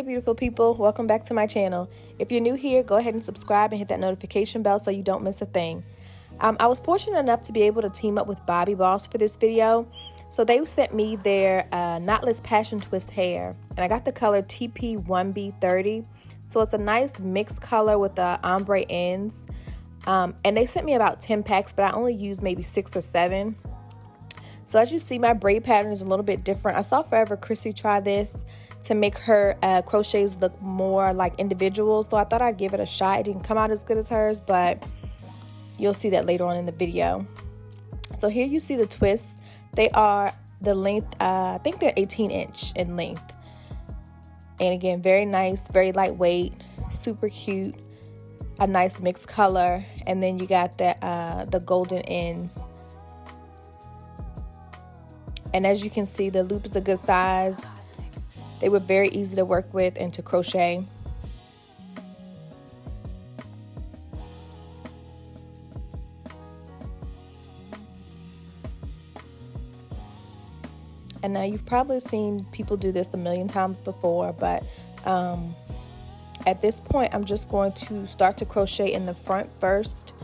beautiful people, welcome back to my channel. If you're new here, go ahead and subscribe and hit that notification bell so you don't miss a thing. I was fortunate enough to be able to team up with Bobbi Boss for this video. So they sent me their Knotless Passion Twist hair, and I got the color TP1B30. So it's a nice mixed color with the ombre ends. And they sent me about 10 packs, but I only used maybe 6 or 7. So as you see, my braid pattern is a little bit different. I saw Forever Chrissy try this to make her crochets look more like individuals. So I thought I'd give it a shot. It didn't come out as good as hers, but you'll see that later on in the video. So here you see the twists. They are the length, I think they're 18-inch in length. And again, very nice, very lightweight, super cute, a nice mixed color. And then you got the golden ends. And as you can see, the loop is a good size. They were very easy to work with and to crochet. And now you've probably seen people do this a million times before, but at this point, I'm just going to start to crochet in the front first.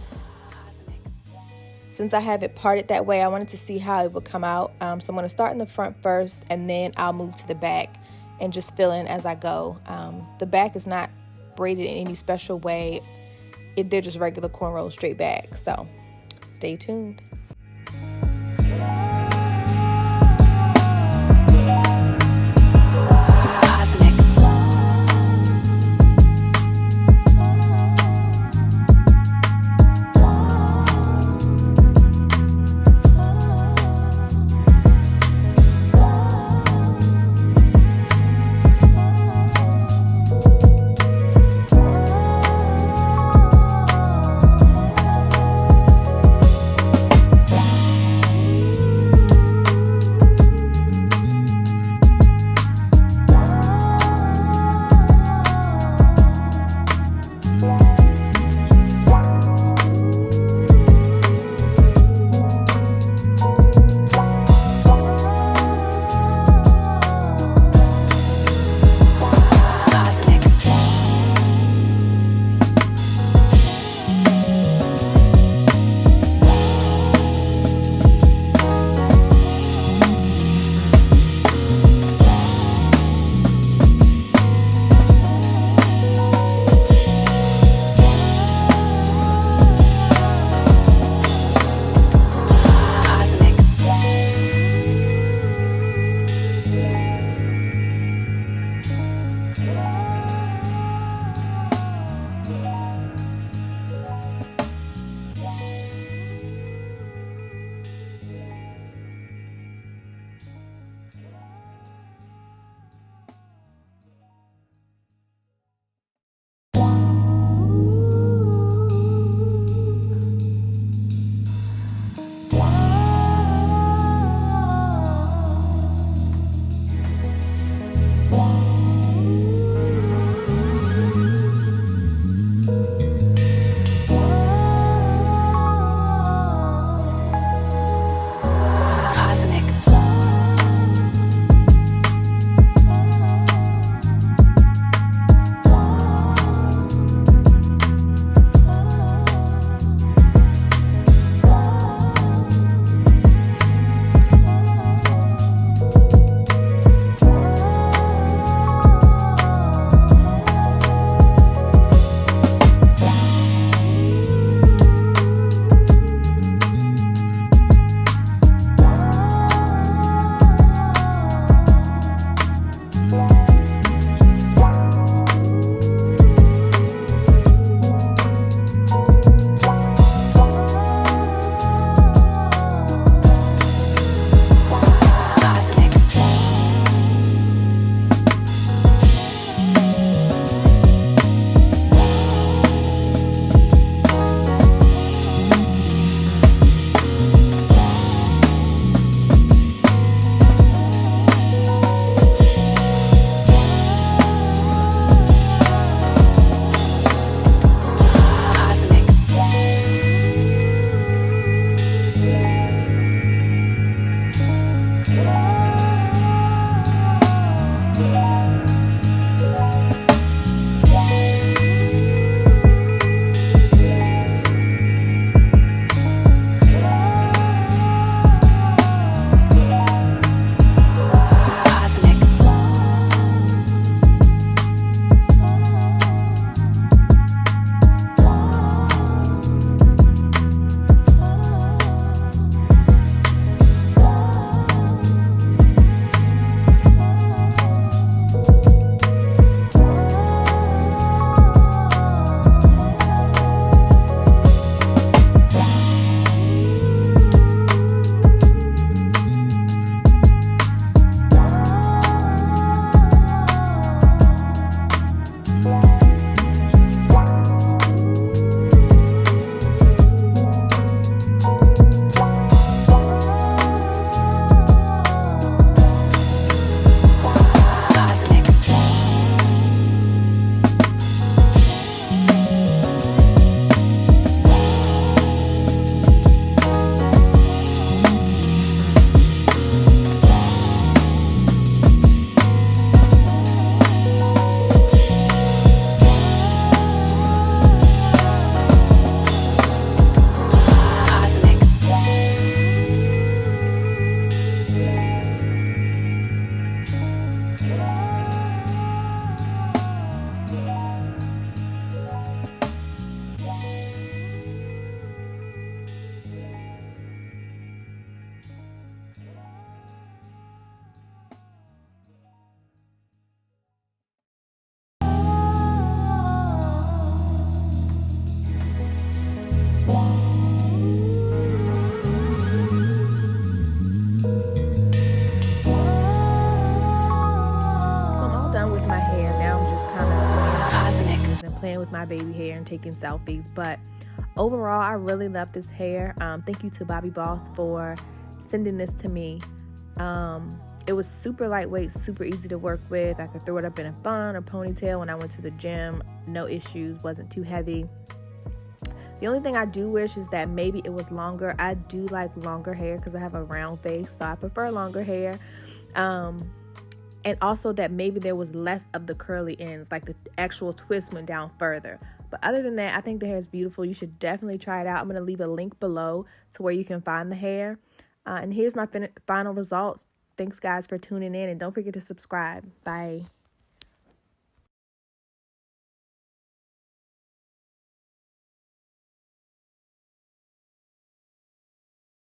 Since I have it parted that way, I wanted to see how it would come out. So I'm going to start in the front first, and then I'll move to the back and just fill in as I go. The back is not braided in any special way. They're just regular cornrows straight back. So stay tuned. baby hair and taking selfies. But overall, I really love this hair. Thank you to Bobbi Boss for sending this to me. It was super lightweight, super easy to work with. I could throw it up in a bun or ponytail when I went to the gym. No issues, wasn't too heavy. The only thing I do wish is that maybe it was longer. I do like longer hair because I have a round face, so I prefer longer hair. And also that maybe there was less of the curly ends, like the actual twist went down further. But other than that, I think the hair is beautiful. You should definitely try it out. I'm going to leave a link below to where you can find the hair. And here's my final results. Thanks, guys, for tuning in. And don't forget to subscribe. Bye.